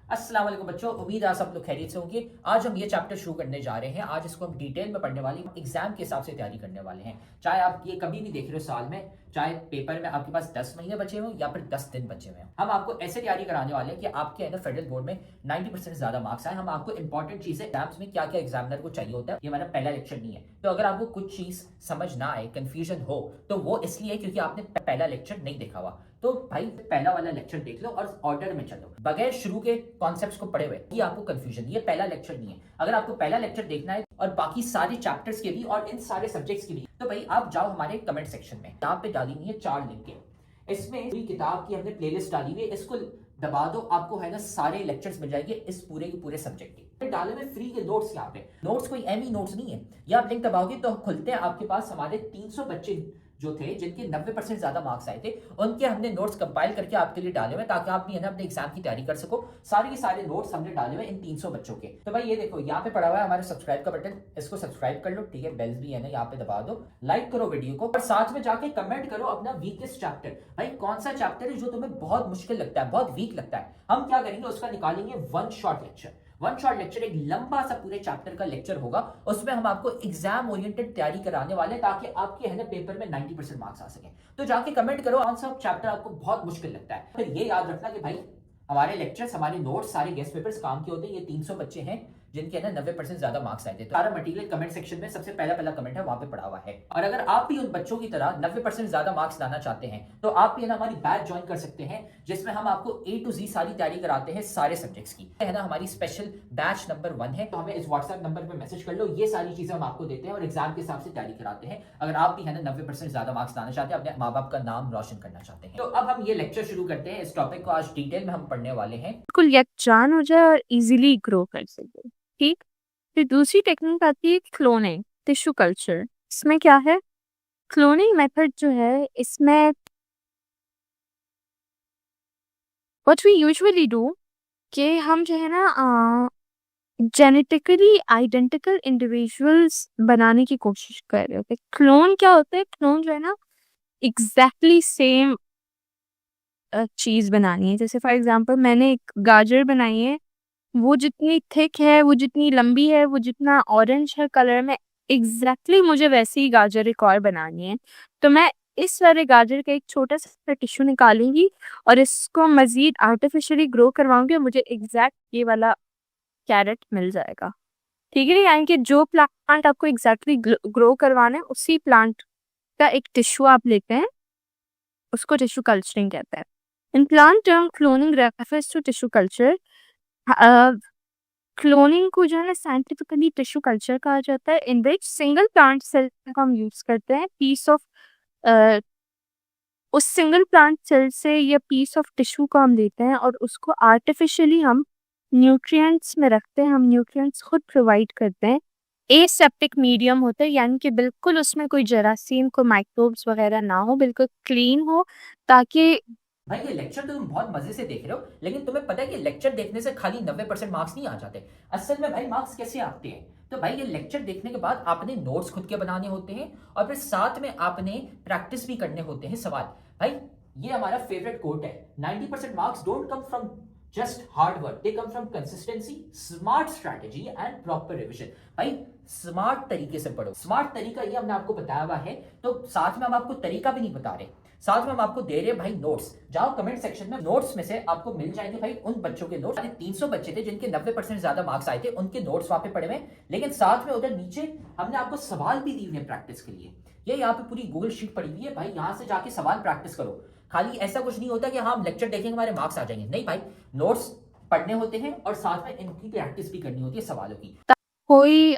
अस्सलाम वालेकुम बच्चों, उम्मीद है आप सब लोग खैरियत से होंगे। आज हम ये चैप्टर शुरू करने जा रहे हैं। आज इसको हम डिटेल में पढ़ने वाले हैं, एग्जाम के हिसाब से तैयारी करने वाले हैं। चाहे आप ये कभी भी देख रहे हो साल में, चाहे पेपर में आपके पास 10 महीने बचे हों या फिर 10 दिन बचे हुए हैं, हम आपको ऐसे तैयारी कराने वाले हैं कि आपके है ना फेडरल बोर्ड में 90% से ज्यादा मार्क्स आए। हम आपको इंपॉर्टेंट चीजें एग्जाम्स में क्या क्या एग्जामिनर को चाहिए होता है, ये हमारा पहला लेक्चर नहीं है। तो अगर आपको कुछ चीज समझ ना आए, कंफ्यूजन हो, तो वो इसलिए क्योंकि आपने पहला लेक्चर नहीं देखा हुआ। तो भाई पहला वाला लेक्चर देख लो और ऑर्डर में चलो, बगैर शुरू के कॉन्सेप्ट्स को पढ़े हुए ये आपको कंफ्यूजन, ये पहला लेक्चर नहीं है। अगर आपको पहला लेक्चर देखना है और बाकी सारे चैप्टर्स के भी और इन सारे सब्जेक्ट्स के भी, तो भाई आप जाओ हमारे कमेंट सेक्शन में, यहाँ पे डाली हुई है 4 लिंक। इसमें पूरी किताब की हमने प्लेलिस्ट डाली हुई है, इसको दबा दो, आपको है ना सारे लेक्चर्स मिल जाएंगे इस पूरे के पूरे सब्जेक्ट के। डाले में फ्री के नोट्स, यहाँ पे नोट्स कोई एमी नोट्स नहीं है। ये आप लिंक दबाओगे तो खुलते हैं, आपके पास हमारे 300 बच्चे जो थे जिनके 90% ज्यादा मार्क्स आए थे, उनके हमने नोट्स कंपाइल करके आपके लिए डाले हुए ताकि आप भी है ना अपने एग्जाम की तैयारी कर सको। सारे के सारे नोट्स हमने डाले हुए इन 300 बच्चों के। तो भाई ये देखो यहाँ पे पड़ा हुआ है हमारे सब्सक्राइब का बटन, इसको सब्सक्राइब कर लो, ठीक है। बेल्स भी है ना यहाँ पे दबा दो, लाइक करो वीडियो को और साथ में जाके कमेंट करो अपना वीकेस्ट चैप्टर। भाई कौन सा चैप्टर है जो तुम्हें बहुत मुश्किल लगता है, बहुत वीक लगता है, हम क्या करेंगे उसका निकालेंगे one shot lecture. One shot lecture एक लंबा सा पूरे चैप्टर का लेक्चर होगा, उसमें हम आपको एग्जाम ओरिएंटेड तैयारी कराने वाले हैं ताकि आपके है ना पेपर में 90% मार्क्स आ सके। तो जाके कमेंट करो कौन सा चैप्टर आपको बहुत मुश्किल लगता है। फिर ये याद रखना कि भाई हमारे लेक्चर्स, हमारे नोट्स, सारे गेस्ट पेपर्स काम के होते हैं। ये 300 बच्चे हैं जिनके ना 90% ज्यादा मार्क्स आए थे। तो सारा मटेरियल कमेंट सेक्शन में सबसे पहला कमेंट है, वहां पे पड़ा हुआ है। और अगर आप भी उन बच्चों की तरह 90% ज्यादा मार्क्स लाना चाहते हैं तो आप भी है ना हमारी बैच ज्वाइन कर सकते हैं, जिसमें हम आपको A to Z सारी तैयारी कराते हैं सारे सब्जेक्ट्स की, है ना। हमारी स्पेशल बैच नंबर 1 है, तो हमें इस व्हाट्सएप नंबर पर मैसेज कर लो। ये सारी चीजें हम आपको देते हैं और एग्जाम के हिसाब से तैयारी कराते हैं। अगर आप भी है ना 90% ज्यादा मार्क्स लाना चाहते हैं, अपने माँ बाप का नाम रोशन करना चाहते हैं। तो अब हम ये लेक्चर शुरू करते हैं। इस टॉपिक को आज डिटेल में हम पढ़ने वाले हैं, बिल्कुल यकजान हो जाए और इजीली ग्रो कर सके। ठीक। फिर दूसरी टेक्निक आती है क्लोनिंग, टिश्यू कल्चर। इसमें क्या है, क्लोनिंग मेथड जो है इसमें व्हाट वी यूजुअली डू कि हम जो है ना जेनेटिकली आइडेंटिकल इंडिविजुअल्स बनाने की कोशिश कर रहे होते हैं। क्लोन क्या होता है, क्लोन जो है ना एग्जैक्टली सेम चीज बनानी है। जैसे फॉर एग्जांपल मैंने एक गाजर बनाई है, वो जितनी थिक है, वो जितनी लंबी है, वो जितना ऑरेंज है कलर में, एग्जैक्टली मुझे वैसी ही गाजर एक और बनानी है। तो मैं इस वाले गाजर का एक छोटा सा टिश्यू निकालूंगी और इसको मजीद आर्टिफिशियली ग्रो करवाऊंगी और मुझे एग्जैक्ट ये वाला कैरेट मिल जाएगा। ठीक है, यानी कि जो प्लांट आपको एग्जैक्टली ग्रो करवाना है उसी प्लांट का एक टिश्यू आप लेते हैं, उसको टिश्यू कल्चरिंग कहते हैं। In plant term cloning refers to tissue culture. Cloning को जो है ना साइंटिफिकली टिश्यू कल्चर कहा जाता है, इन विच सिंगल प्लांट सेल को हम यूज करते हैं, पीस ऑफ उस सिंगल प्लांट सेल से या पीस ऑफ टिश्यू को हम लेते हैं और उसको आर्टिफिशियली हम न्यूट्रिएंट्स में रखते हैं। हम न्यूट्रिएंट्स खुद प्रोवाइड करते हैं। एसेप्टिक मीडियम होता है, यानी कि बिल्कुल उसमें कोई जरासीम, कोई माइक्रोब्स वगैरह ना हो, बिल्कुल क्लीन हो, ताकि भाई ये लेक्चर तो तुम बहुत मजे से देख रहे हो, लेकिन तुम्हें पता है कि लेक्चर देखने से खाली 90% मार्क्स नहीं आ जाते। असल में भाई मार्क्स कैसे आते हैं, तो भाई ये लेक्चर देखने के बाद आपने नोट्स खुद के बनाने होते हैं और फिर साथ में आपने प्रैक्टिस भी करने होते हैं सवाल। भाई ये हमारा फेवरेट कोट है, 90% marks don't come from just hard work, they come from consistency, smart strategy and proper revision. भाई स्मार्ट तरीके से पढ़ो, स्मार्ट तरीका ये हमने आपको बताया हुआ है। तो साथ में हम आपको तरीका भी नहीं बता रहे, साथ में हम आपको दे रहे हैं भाई नोट्स। जाओ कमेंट सेक्शन में, नोट्स में से आपको मिल जाएंगे भाई उन बच्चों के नोट्स। 300 बच्चे थे जिनके 90% ज्यादा मार्क्स आए थे, उनके नोट्स वहां पे पड़े हुए। लेकिन साथ में उधर नीचे हमने आपको सवाल भी दिए हुए प्रैक्टिस के लिए। ये यहाँ पे पूरी गूगल शीट पड़ी हुई है भाई, यहाँ से जाके सवाल प्रैक्टिस करो। खाली ऐसा कुछ नहीं होता कि हाँ हम लेक्चर देखेंगे हमारे मार्क्स आ जाएंगे, नहीं भाई, नोट्स पढ़ने होते हैं और साथ में इनकी प्रैक्टिस भी करनी होती है सवालों की। कोई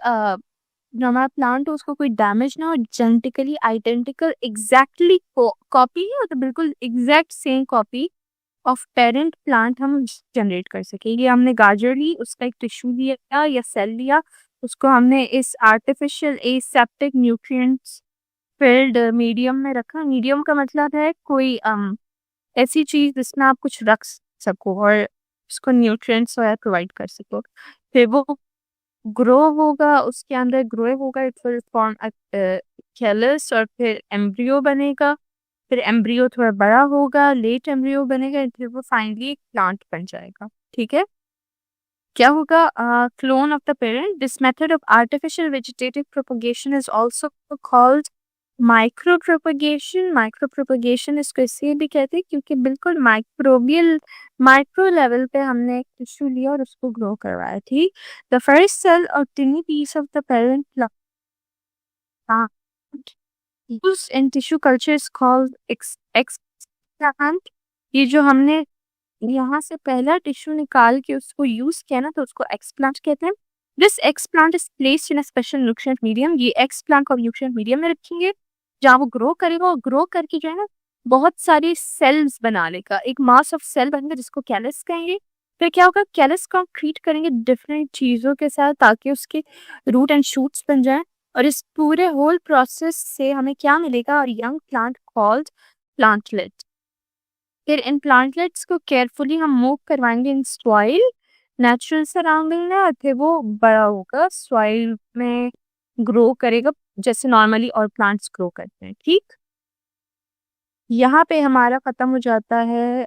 जो हमारा प्लांट हो उसको कोई डैमेज ना हो, जेनेटिकली आइडेंटिकल एग्जैक्टली कॉपी है, तो बिल्कुल exact same copy of parent plant हम जनरेट कर सके। ये हमने गाजर ली, उसका एक टिश्यू लिया या सेल लिया, उसको हमने इस artificial aseptic nutrients field medium में रखा। मीडियम का मतलब है कोई ऐसी चीज जिसमें आप कुछ रख सको और उसको न्यूट्रिएंट्स वगैरह प्रोवाइड कर सको। फिर वो ग्रो होगा, उसके अंदर ग्रो होगा, इट विल फॉर्म कैलस और फिर एम्ब्रियो बनेगा। फिर एम्ब्रियो थोड़ा बड़ा होगा, लेट एम्ब्रियो बनेगा, फिर वो फाइनली एक प्लांट बन जाएगा। ठीक है, क्या होगा? Clone of the parent. This method of artificial vegetative propagation is also called micro propagation. Micro propagation इसको इसलिए भी कहते हैं क्योंकि बिल्कुल माइक्रो लेवल पे हमने एक टिश्यू लिया और उसको ग्रो करवाया। ठीक, द फर्स्ट सेल और tiny piece of the parent used in tissue culture is called explant। ये जो हमने यहाँ से पहला टिश्यू निकाल के उसको यूज किया ना, तो उसको एक्सप्लांट कहते हैं। This explant is placed in a special nutrient medium. ये एक्सप्लांट को न्यूट्रिएंट मीडियम में रखेंगे जहाँ वो ग्रो करेगा, और ग्रो करके जो है ना बहुत सारी सेल्स बना लेगा, एक मास ऑफ सेल बनेगा जिसको कैलस कहेंगे। फिर क्या होगा? कैलस को हम ट्रीट करेंगे डिफरेंट चीज़ों के साथ ताकि उसके रूट एंड शूट्स बन जाए, और इस पूरे होल प्रोसेस से हमें क्या मिलेगा? और यंग प्लांट कॉल्ड प्लांटलेट। फिर इन प्लांटलेट्स को केयरफुली हम मूव करवाएंगे इन सॉइल, नेचुरल सराउंडिंग में, और फिर वो बड़ा होगा, सॉइल में ग्रो करेगा जैसे नॉर्मली और प्लांट्स ग्रो करते हैं। ठीक, यहाँ पे हमारा खत्म हो जाता है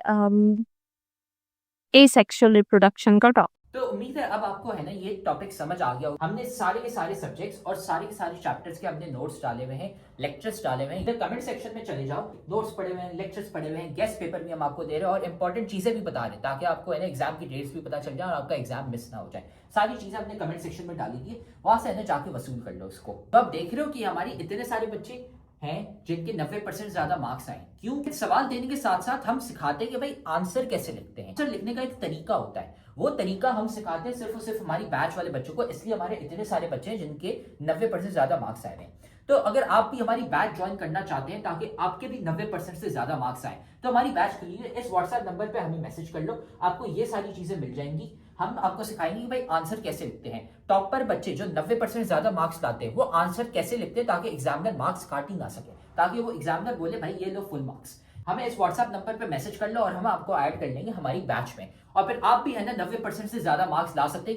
एसेक्सुअल रिप्रोडक्शन का टॉपिक। तो उम्मीद है अब आपको है ना ये टॉपिक समझ आ गया होगा। हमने सारे के सारे सब्जेक्ट्स और सारे के सारे चैप्टर्स के हमने नोट्स डाले हुए हैं, लेक्चर्स डाले हुए हैं। इधर कमेंट सेक्शन में चले जाओ, नोट्स पढ़े हुए हैं, लेक्चर्स पढ़े हुए हैं, गेस्ट पेपर भी हम आपको दे रहे हैं और इंपॉर्टेंट चीजें भी बता रहे हैं ताकि आपको है ना एग्जाम की डेट्स भी पता चल जाए और आपका एग्जाम मिस ना हो जाए। सारी चीजें हमने कमेंट सेक्शन में डाली थी, वहां से है ना जाके वसूल कर लो उसको। तो आप देख रहे हो कि हमारी इतने सारे बच्चे हैं जिनके 90% ज्यादा मार्क्स आए। क्यों? सवाल देने के साथ साथ हम सिखाते हैं कि भाई आंसर कैसे लिखते हैं। आंसर लिखने का एक तरीका होता है, वो तरीका हम सिखाते हैं सिर्फ और सिर्फ हमारी बैच वाले बच्चों को, इसलिए हमारे इतने सारे बच्चे हैं जिनके 90% ज्यादा मार्क्स आए हैं। तो अगर आप भी हमारी बैच ज्वाइन करना चाहते हैं ताकि आपके भी 90% से ज्यादा मार्क्स आए, तो हमारी बैच के लिए इस व्हाट्सएप नंबर पे हमें मैसेज कर लो, आपको ये सारी चीजें मिल जाएंगी। हम आपको सिखाएंगे कि भाई आंसर कैसे लिखते हैं। टॉपर बच्चे जो 90% ज्यादा मार्क्स लाते हैं वो आंसर कैसे लिखते हैं ताकि एग्जामिनर मार्क्स काट ही ना सके, ताकि वो एग्जामिनर बोले भाई ये लो फुल मार्क्स। हमें इस व्हाट्सएप नंबर पे मैसेज कर लो और हम आपको ऐड कर लेंगे हमारी बैच में, और फिर आप भी है ना 90% से ज्यादा मार्क्स ला सकते हैं।